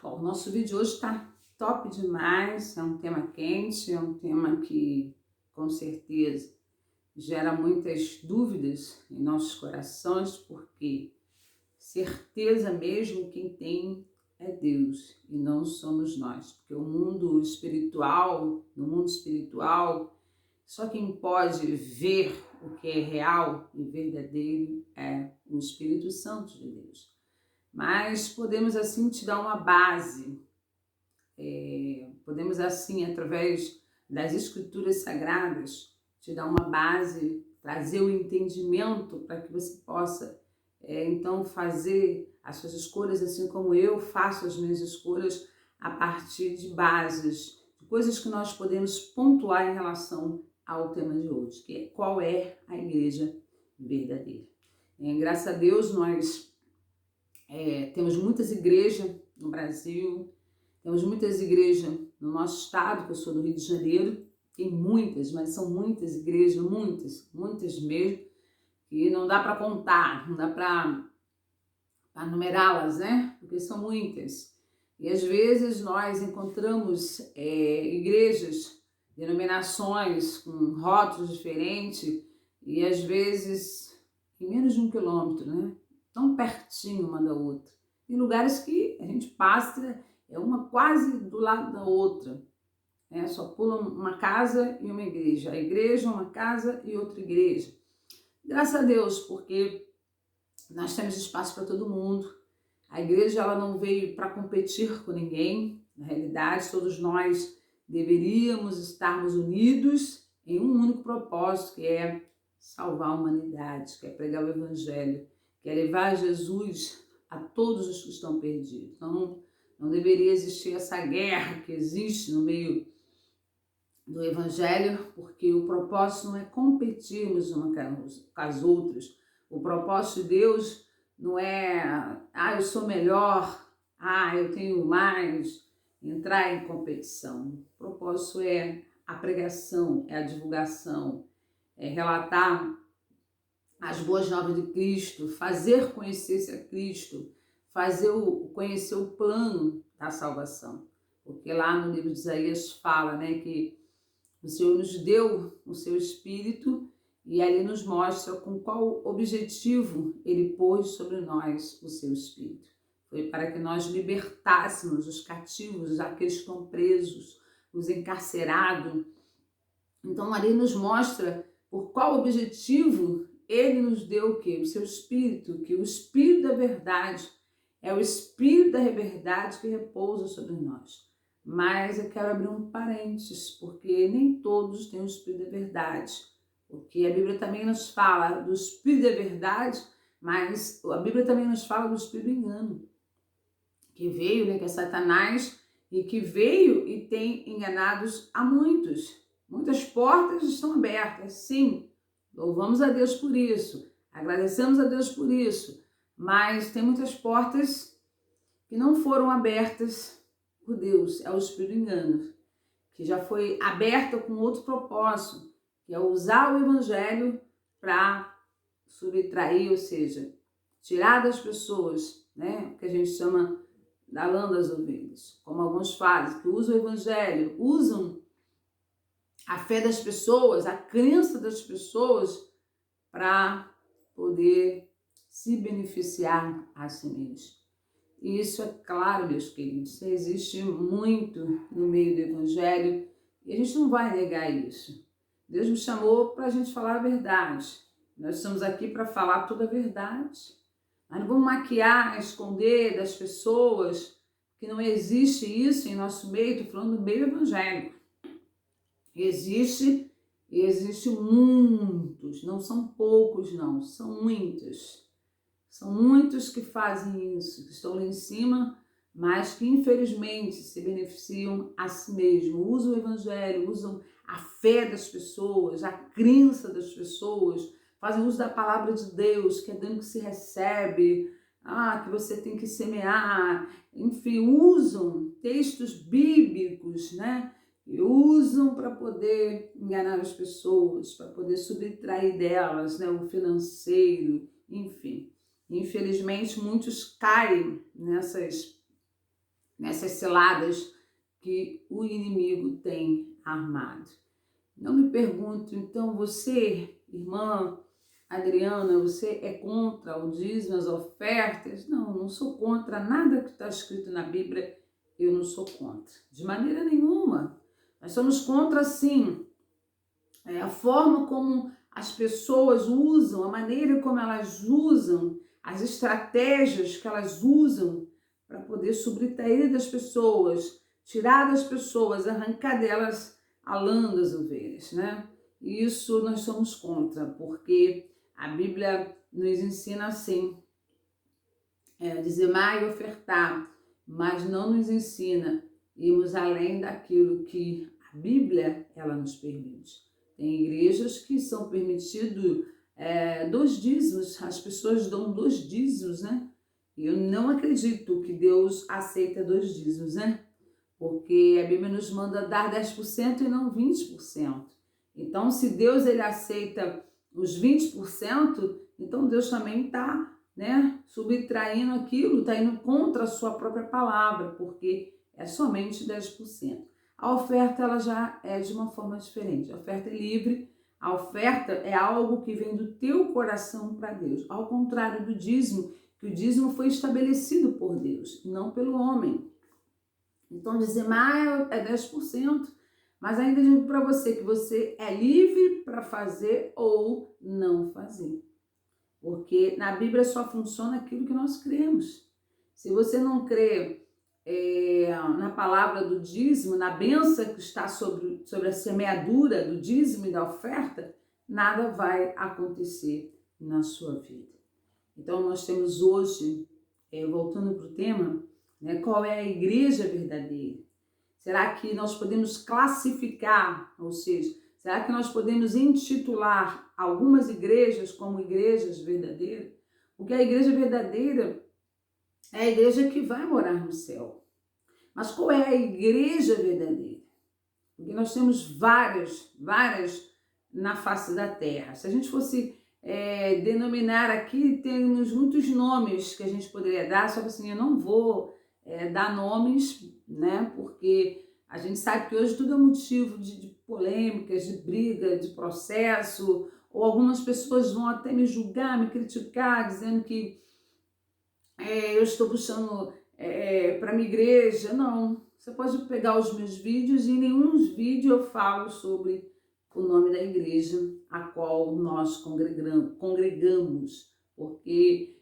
Ó, o nosso vídeo hoje está top demais, é um tema quente, é um tema que com certeza gera muitas dúvidas em nossos corações, porque certeza mesmo quem tem é Deus e não somos nós, porque no mundo espiritual, só quem pode ver o que é real e verdadeiro é o Espírito Santo de Deus. Mas podemos assim te dar uma base, podemos assim, através das Escrituras Sagradas, te dar uma base, trazer o entendimento para que você possa, então, fazer as suas escolhas, assim como eu faço as minhas escolhas, a partir de bases, de coisas que nós podemos pontuar em relação ao tema de hoje, que é qual é a igreja verdadeira. Graças a Deus, nós temos muitas igrejas no Brasil, temos muitas igrejas no nosso estado, que eu sou do Rio de Janeiro, tem muitas, mas são muitas igrejas, muitas mesmo, que não dá para contar, não dá para numerá-las, né? Porque são muitas. E às vezes nós encontramos igrejas, denominações com rótulos diferentes e às vezes em menos de 1 quilômetro, né? Tão pertinho uma da outra. Em lugares que a gente passa, é uma quase do lado da outra. Só pula uma casa e uma igreja. A igreja, uma casa e outra igreja. Graças a Deus, porque nós temos espaço para todo mundo. A igreja ela não veio para competir com ninguém. Na realidade, todos nós deveríamos estarmos unidos em um único propósito, que é salvar a humanidade, que é pregar o Evangelho, que é levar Jesus a todos os que estão perdidos. Então, não deveria existir essa guerra que existe no meio do Evangelho, porque o propósito não é competirmos uma com as outras. O propósito de Deus não é, eu sou melhor, eu tenho mais, entrar em competição. O propósito é a pregação, é a divulgação, é relatar as boas novas de Cristo, fazer conhecer-se a Cristo, conhecer o plano da salvação. Porque lá no livro de Isaías fala, né, que o Senhor nos deu o seu Espírito e ali nos mostra com qual objetivo Ele pôs sobre nós o seu Espírito. Foi para que nós libertássemos os cativos, aqueles que estão presos, os encarcerados. Então ali nos mostra por qual objetivo Ele nos deu o quê? O seu Espírito, que o Espírito da verdade é o Espírito da verdade que repousa sobre nós. Mas eu quero abrir um parênteses, porque nem todos têm o Espírito da verdade. Porque a Bíblia também nos fala do Espírito da verdade, mas a Bíblia também nos fala do Espírito do engano. Que veio, né, que é Satanás, e que veio e tem enganados a muitos. Muitas portas estão abertas, sim. Louvamos a Deus por isso. Agradecemos a Deus por isso. Mas tem muitas portas que não foram abertas por Deus, é o espírito do engano, que já foi aberta com outro propósito, que é usar o Evangelho para subtrair, ou seja, tirar das pessoas, né, o que a gente chama da lã das ovelhas, como alguns fazem, que usam o Evangelho, usam a fé das pessoas, a crença das pessoas para poder se beneficiar a si mesmos. E isso é claro, meus queridos, existe muito no meio do Evangelho e a gente não vai negar isso. Deus me chamou para a gente falar a verdade. Nós estamos aqui para falar toda a verdade. Nós não vamos maquiar, esconder das pessoas que não existe isso em nosso meio, estou falando do meio evangélico. Existe muitos, não são poucos não, são muitos. São muitos que fazem isso, que estão lá em cima, mas que infelizmente se beneficiam a si mesmos, usam o Evangelho, usam a fé das pessoas, a crença das pessoas, fazem uso da palavra de Deus, que é dando que se recebe, que você tem que semear, enfim, usam textos bíblicos, né? E usam para poder enganar as pessoas, para poder subtrair delas, né, o financeiro, enfim. Infelizmente, muitos caem nessas ciladas que o inimigo tem armado. Não me pergunto, então, você, irmã Adriana, você é contra o dízimo, as ofertas? Não, não sou contra nada que está escrito na Bíblia, eu não sou contra, de maneira nenhuma. Nós somos contra, sim, a forma como as pessoas usam, a maneira como elas usam, as estratégias que elas usam para poder subtrair das pessoas, tirar das pessoas, arrancar delas a lã das ovelhas, né? E isso nós somos contra, porque a Bíblia nos ensina assim, dizimar e ofertar, mas não nos ensina irmos além daquilo que a Bíblia ela nos permite. Tem igrejas que são permitidos 2 dízimos, as pessoas dão 2 dízimos, né? Eu não acredito que Deus aceita 2 dízimos, né? Porque a Bíblia nos manda dar 10% e não 20%. Então, se Deus ele aceita os 20%, então Deus também está, né, subtraindo aquilo, está indo contra a sua própria palavra, porque é somente 10%. A oferta ela já é de uma forma diferente. A oferta é livre, a oferta é algo que vem do teu coração para Deus. Ao contrário do dízimo, que o dízimo foi estabelecido por Deus, não pelo homem. Então, dizimar é 10%, mas ainda digo para você que você é livre para fazer ou não fazer. Porque na Bíblia só funciona aquilo que nós cremos. Se você não crê na palavra do dízimo, na bênção que está sobre a semeadura do dízimo e da oferta, nada vai acontecer na sua vida. Então, nós temos hoje, voltando para o tema, né, qual é a igreja verdadeira? Será que nós podemos classificar, ou seja, será que nós podemos intitular algumas igrejas como igrejas verdadeiras? Porque a igreja verdadeira é a igreja que vai morar no céu. Mas qual é a igreja verdadeira? Porque nós temos várias na face da terra. Se a gente fosse denominar aqui, temos muitos nomes que a gente poderia dar, só que assim, eu não vou dar nomes, né? Porque a gente sabe que hoje tudo é motivo de polêmicas, de briga, de processo, ou algumas pessoas vão até me julgar, me criticar, dizendo que eu estou puxando para minha igreja. Não, você pode pegar os meus vídeos e em nenhum vídeo eu falo sobre o nome da igreja a qual nós congregamos, porque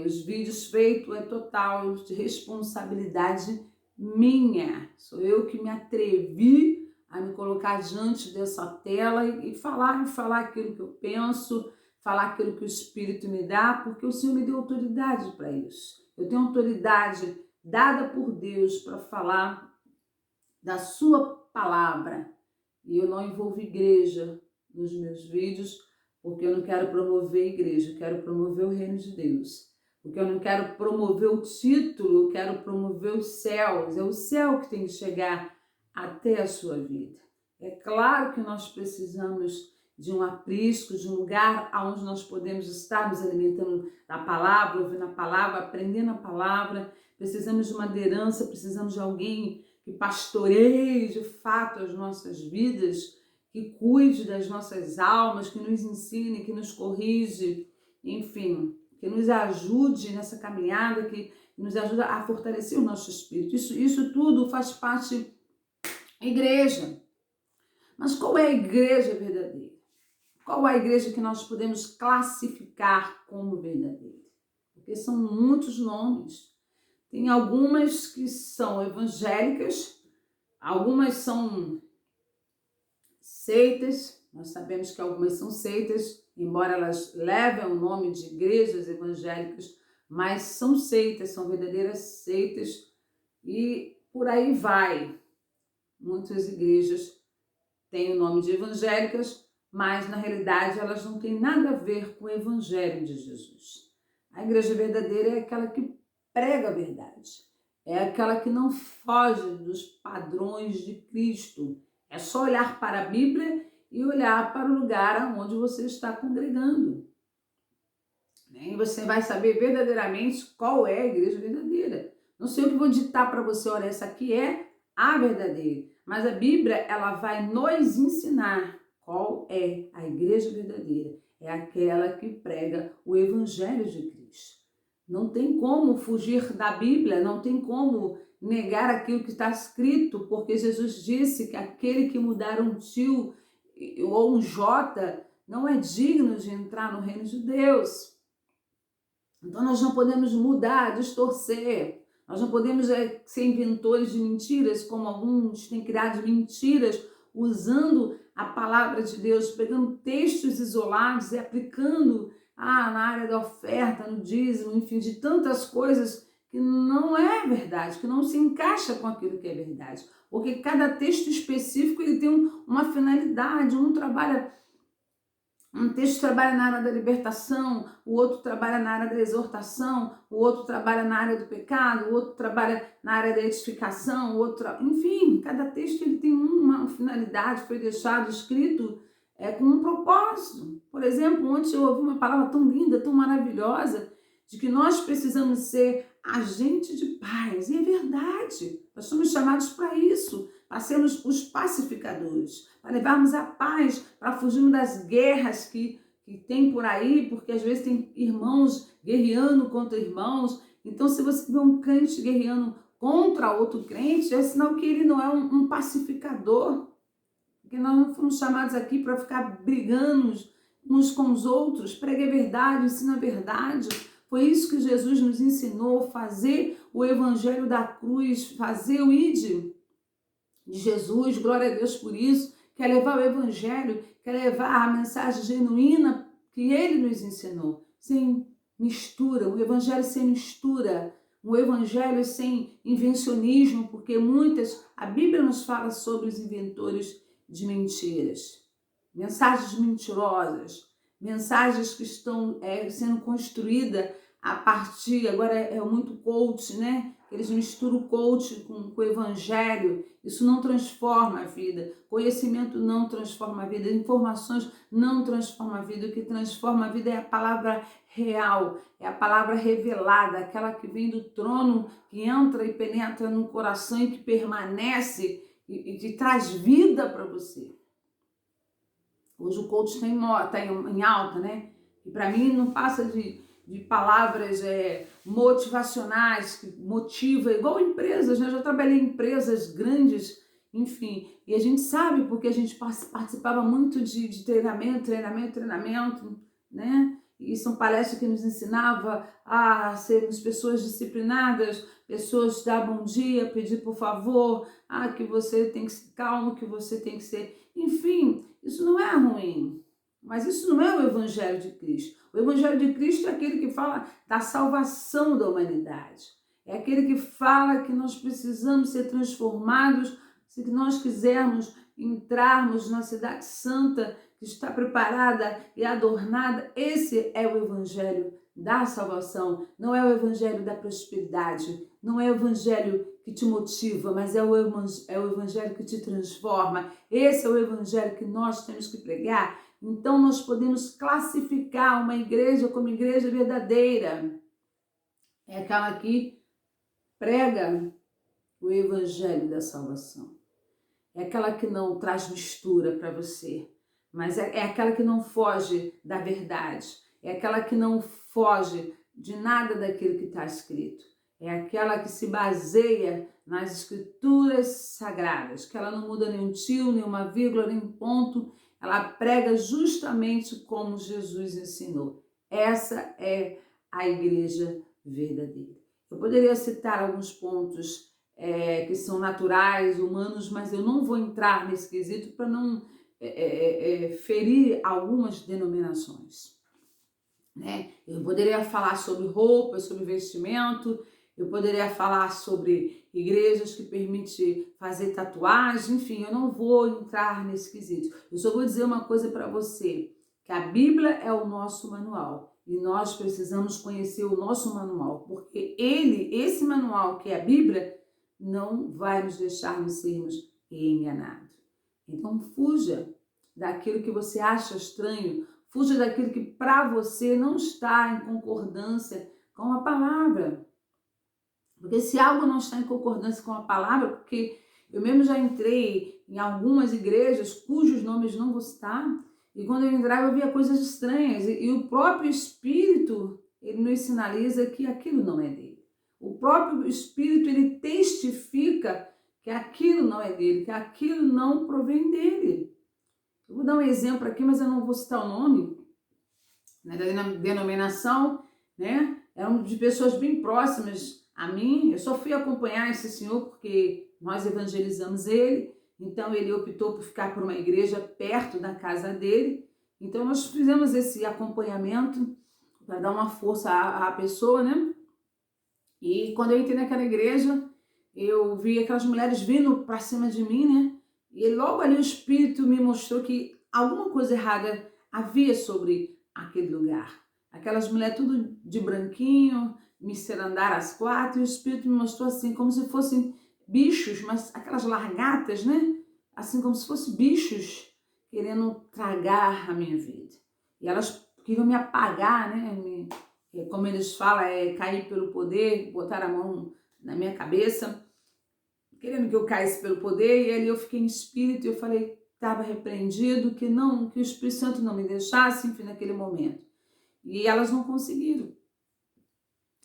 os vídeos feitos é total de responsabilidade minha. Sou eu que me atrevi a me colocar diante dessa tela e falar aquilo que eu penso, falar aquilo que o Espírito me dá, porque o Senhor me deu autoridade para isso. Eu tenho autoridade dada por Deus para falar da sua palavra. E eu não envolvo igreja nos meus vídeos, porque eu não quero promover a igreja, eu quero promover o reino de Deus. Porque eu não quero promover o título, eu quero promover os céus. É o céu que tem que chegar até a sua vida. É claro que nós precisamos de um aprisco, de um lugar onde nós podemos estar nos alimentando da palavra, ouvindo a palavra, aprendendo a palavra. Precisamos de uma liderança, precisamos de alguém que pastoreie de fato as nossas vidas, que cuide das nossas almas, que nos ensine, que nos corrige, enfim, que nos ajude nessa caminhada, que nos ajuda a fortalecer o nosso espírito. Isso tudo faz parte da igreja. Mas qual é a igreja verdadeira? Qual é a igreja que nós podemos classificar como verdadeira? Porque são muitos nomes. Tem algumas que são evangélicas, algumas são seitas. Nós sabemos que algumas são seitas, embora elas levem o nome de igrejas evangélicas, mas são seitas, são verdadeiras seitas e por aí vai. Muitas igrejas têm o nome de evangélicas, mas na realidade elas não têm nada a ver com o evangelho de Jesus. A igreja verdadeira é aquela que prega a verdade, é aquela que não foge dos padrões de Cristo. É só olhar para a Bíblia e olhar para o lugar onde você está congregando. E você vai saber verdadeiramente qual é a igreja verdadeira. Não sei o que vou ditar para você, olha, essa aqui é a verdadeira. Mas a Bíblia, ela vai nos ensinar qual é a igreja verdadeira. É aquela que prega o evangelho de Cristo. Não tem como fugir da Bíblia, não tem como negar aquilo que está escrito, porque Jesus disse que aquele que mudar um tio ou um J não é digno de entrar no reino de Deus. Então nós não podemos mudar, distorcer, nós não podemos ser inventores de mentiras, como alguns têm criado mentiras, usando a palavra de Deus, pegando textos isolados e aplicando na área da oferta, no dízimo, enfim, de tantas coisas que não é verdade, que não se encaixa com aquilo que é verdade. Porque cada texto específico ele tem uma finalidade, um texto trabalha na área da libertação, o outro trabalha na área da exortação, o outro trabalha na área do pecado, o outro trabalha na área da edificação, enfim, cada texto ele tem uma finalidade, foi deixado escrito com um propósito. Por exemplo, ontem eu ouvi uma palavra tão linda, tão maravilhosa, de que nós precisamos ser agente de paz, e é verdade, nós somos chamados para isso, para sermos os pacificadores, para levarmos a paz, para fugirmos das guerras que tem por aí, porque às vezes tem irmãos guerreando contra irmãos. Então, se você vê um crente guerreando contra outro crente, é sinal que ele não é um pacificador, porque nós não fomos chamados aqui para ficar brigando uns com os outros. Pregue a verdade, ensina a verdade. Foi isso que Jesus nos ensinou, fazer o evangelho da cruz, fazer o ide de Jesus, glória a Deus por isso, quer levar o evangelho, quer levar a mensagem genuína que ele nos ensinou, sem mistura, um evangelho sem mistura, um evangelho sem invencionismo, porque a Bíblia nos fala sobre os inventores de mentiras, mensagens mentirosas, mensagens que estão sendo construídas a partir, agora é muito coach, né? Eles misturam o coach com o evangelho. Isso não transforma a vida. Conhecimento não transforma a vida. Informações não transformam a vida. O que transforma a vida é a palavra real, é a palavra revelada, aquela que vem do trono, que entra e penetra no coração e que permanece e que traz vida para você. Hoje o coach está em alta, né? E para mim não passa de palavras motivacionais, que motiva, igual empresas, né? Eu já trabalhei em empresas grandes, enfim, e a gente sabe porque a gente participava muito de treinamento, né? E são palestras que nos ensinava a sermos pessoas disciplinadas, pessoas dar bom dia, pedir por favor, que você tem que ser calmo, que você tem que ser... Enfim, isso não é ruim, mas isso não é o Evangelho de Cristo. O Evangelho de Cristo é aquele que fala da salvação da humanidade. É aquele que fala que nós precisamos ser transformados se nós quisermos entrarmos na cidade santa que está preparada e adornada. Esse é o Evangelho da salvação. Não é o Evangelho da prosperidade. Não é o Evangelho que te motiva, mas é o Evangelho que te transforma. Esse é o Evangelho que nós temos que pregar. Então nós podemos classificar uma igreja como igreja verdadeira. É aquela que prega o Evangelho da salvação. É aquela que não traz mistura para você, mas é aquela que não foge da verdade. É aquela que não foge de nada daquilo que está escrito. É aquela que se baseia nas escrituras sagradas, que ela não muda nenhum tio, nenhuma vírgula, nenhum ponto. Ela prega justamente como Jesus ensinou. Essa é a igreja verdadeira. Eu poderia citar alguns pontos que são naturais, humanos, mas eu não vou entrar nesse quesito para não ferir algumas denominações. Né? Eu poderia falar sobre roupa, sobre vestimento, eu poderia falar sobre igrejas que permitem fazer tatuagem, enfim, eu não vou entrar nesse quesito. Eu só vou dizer uma coisa para você, que a Bíblia é o nosso manual e nós precisamos conhecer o nosso manual, porque esse manual que é a Bíblia, não vai nos deixar nos sermos enganados. Então fuja daquilo que você acha estranho, fuja daquilo que para você não está em concordância com a palavra. Porque se algo não está em concordância com a palavra, porque eu mesmo já entrei em algumas igrejas cujos nomes não vou citar, e quando eu entrava eu via coisas estranhas, e o próprio Espírito, ele nos sinaliza que aquilo não é dele. O próprio Espírito, ele testifica que aquilo não é dele, que aquilo não provém dele. Eu vou dar um exemplo aqui, mas eu não vou citar o nome, né, da denominação, né? Eram de pessoas bem próximas a mim. Eu só fui acompanhar esse senhor porque nós evangelizamos ele, então ele optou por ficar por uma igreja perto da casa dele. Então nós fizemos esse acompanhamento para dar uma força à pessoa, né? E quando eu entrei naquela igreja, eu vi aquelas mulheres vindo para cima de mim, né? E logo ali o Espírito me mostrou que alguma coisa errada havia sobre aquele lugar. Aquelas mulheres tudo de branquinho, me andar às quatro, e o Espírito me mostrou assim, como se fossem bichos, mas aquelas largatas, né? Assim como se fossem bichos querendo tragar a minha vida. E elas queriam me apagar, né? Como eles falam, cair pelo poder, botar a mão na minha cabeça, querendo que eu caísse pelo poder, e ali eu fiquei em espírito, e eu falei, estava repreendido, que o Espírito Santo não me deixasse, enfim, naquele momento. E elas não conseguiram.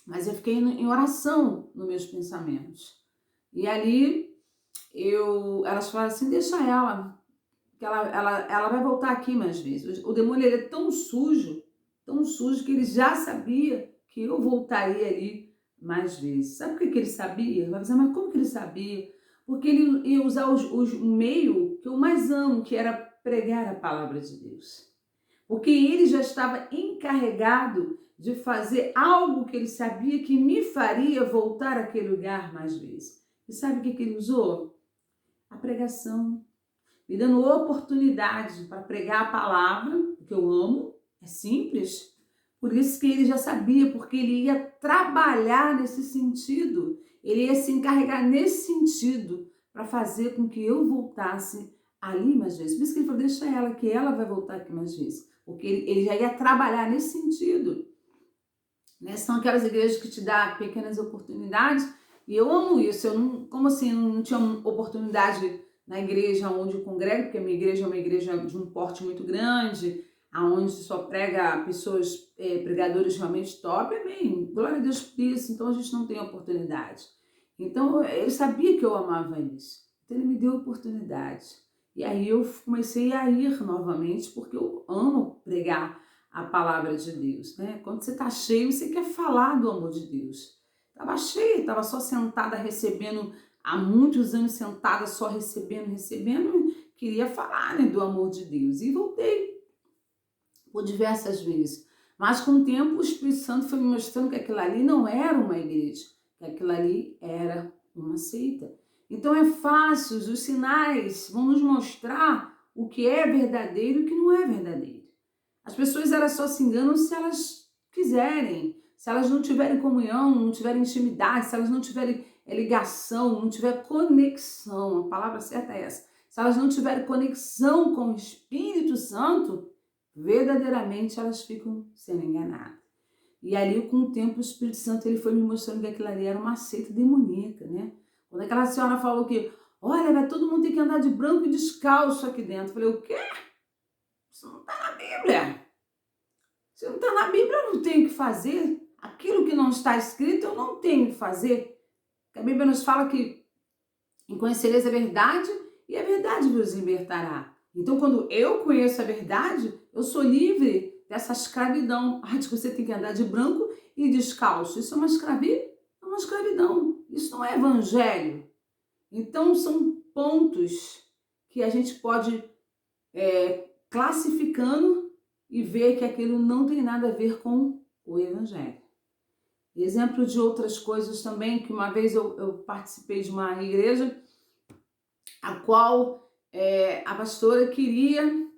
Mas eu fiquei em oração nos meus pensamentos. E ali, elas falaram assim, deixa ela, que ela vai voltar aqui mais vezes. O demônio, ele é tão sujo, que ele já sabia que eu voltaria ali mais vezes. Sabe por que ele sabia? Vai dizer, mas como que ele sabia? Porque ele ia usar o meio que eu mais amo, que era pregar a palavra de Deus. Porque ele já estava encarregado de fazer algo que ele sabia que me faria voltar àquele lugar mais vezes. E sabe o que ele usou? A pregação. Me dando oportunidade para pregar a palavra, que eu amo, é simples. Por isso que ele já sabia, porque ele ia trabalhar nesse sentido, ele ia se encarregar nesse sentido para fazer com que eu voltasse ali mais vezes. Por isso que ele falou, deixa ela, que ela vai voltar aqui mais vezes. Porque ele já ia trabalhar nesse sentido. Né? São aquelas igrejas que te dão pequenas oportunidades, e eu amo isso. Eu não, como assim, não tinha oportunidade na igreja onde eu congrego, porque a minha igreja é uma igreja de um porte muito grande, aonde só prega pessoas, pregadores realmente top, amém, glória a Deus por isso, então a gente não tem oportunidade. Então ele sabia que eu amava isso, então ele me deu oportunidade. E aí eu comecei a ir novamente, porque eu amo pregar a palavra de Deus, né? Quando você está cheio, você quer falar do amor de Deus. Estava cheia, estava só sentada recebendo, há muitos anos sentada só recebendo, queria falar, né, do amor de Deus. E voltei por diversas vezes. Mas com o tempo o Espírito Santo foi me mostrando que aquilo ali não era uma igreja, que aquilo ali era uma seita. Então é fácil, os sinais vão nos mostrar o que é verdadeiro e o que não é verdadeiro. As pessoas, elas só se enganam se elas quiserem, se elas não tiverem comunhão, não tiverem intimidade, se elas não tiverem ligação, não tiverem conexão, a palavra certa é essa. Se elas não tiverem conexão com o Espírito Santo, verdadeiramente elas ficam sendo enganadas. E ali, com o tempo, o Espírito Santo ele foi me mostrando que aquilo ali era uma seita demoníaca, né? Quando aquela senhora falou que, olha, vai todo mundo ter que andar de branco e descalço aqui dentro. Eu falei, o quê? Isso não está na Bíblia. Se não está na Bíblia, eu não tenho que fazer. Aquilo que não está escrito, eu não tenho que fazer. A Bíblia nos fala que conhecereis a verdade e a verdade vos libertará. Então, quando eu conheço a verdade, eu sou livre dessa escravidão. De que você tem que andar de branco e descalço. Isso é uma escravidão. Isso não é evangelho. Então, são pontos que a gente pode classificando e ver que aquilo não tem nada a ver com o evangelho. Exemplo de outras coisas também, que uma vez eu participei de uma igreja a qual a pastora queria,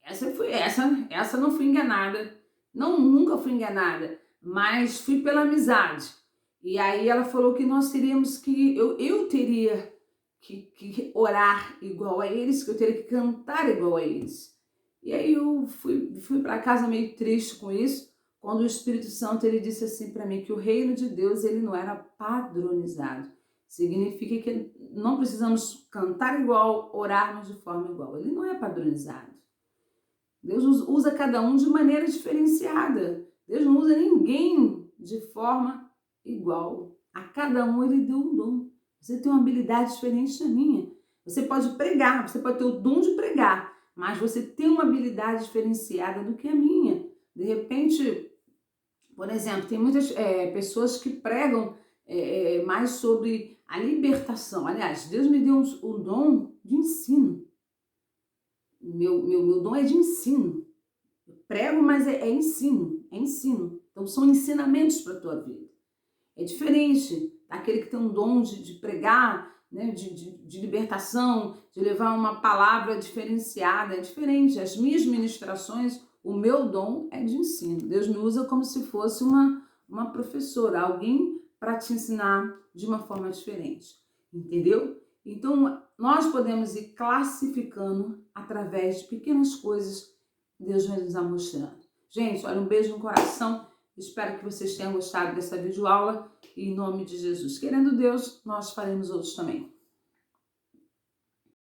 essa não fui enganada, nunca fui enganada, mas fui pela amizade. E aí ela falou que nós teríamos que, eu teria que orar igual a eles, que eu teria que cantar igual a eles. E aí eu fui para casa meio triste com isso, quando o Espírito Santo ele disse assim para mim que o reino de Deus ele não era padronizado. Significa que não precisamos cantar igual, orarmos de forma igual. Ele não é padronizado. Deus usa cada um de maneira diferenciada. Deus não usa ninguém de forma igual. A cada um ele deu um dom. Você tem uma habilidade diferente da minha. Você pode pregar, você pode ter o dom de pregar, mas você tem uma habilidade diferenciada do que a minha. De repente, por exemplo, tem muitas pessoas que pregam mais sobre a libertação. Aliás, Deus me deu um dom de ensino. Meu dom é de ensino. Eu prego, mas é ensino, é ensino. Então são ensinamentos para a tua vida. É diferente daquele que tem um dom de pregar, né, de libertação, de levar uma palavra diferenciada. É diferente. As minhas ministrações, o meu dom é de ensino. Deus me usa como se fosse uma professora, alguém para te ensinar de uma forma diferente. Entendeu? Então, nós podemos ir classificando através de pequenas coisas que Deus vai nos mostrando. Gente, olha, um beijo no coração. Espero que vocês tenham gostado dessa videoaula. E em nome de Jesus, querendo Deus, nós faremos outros também.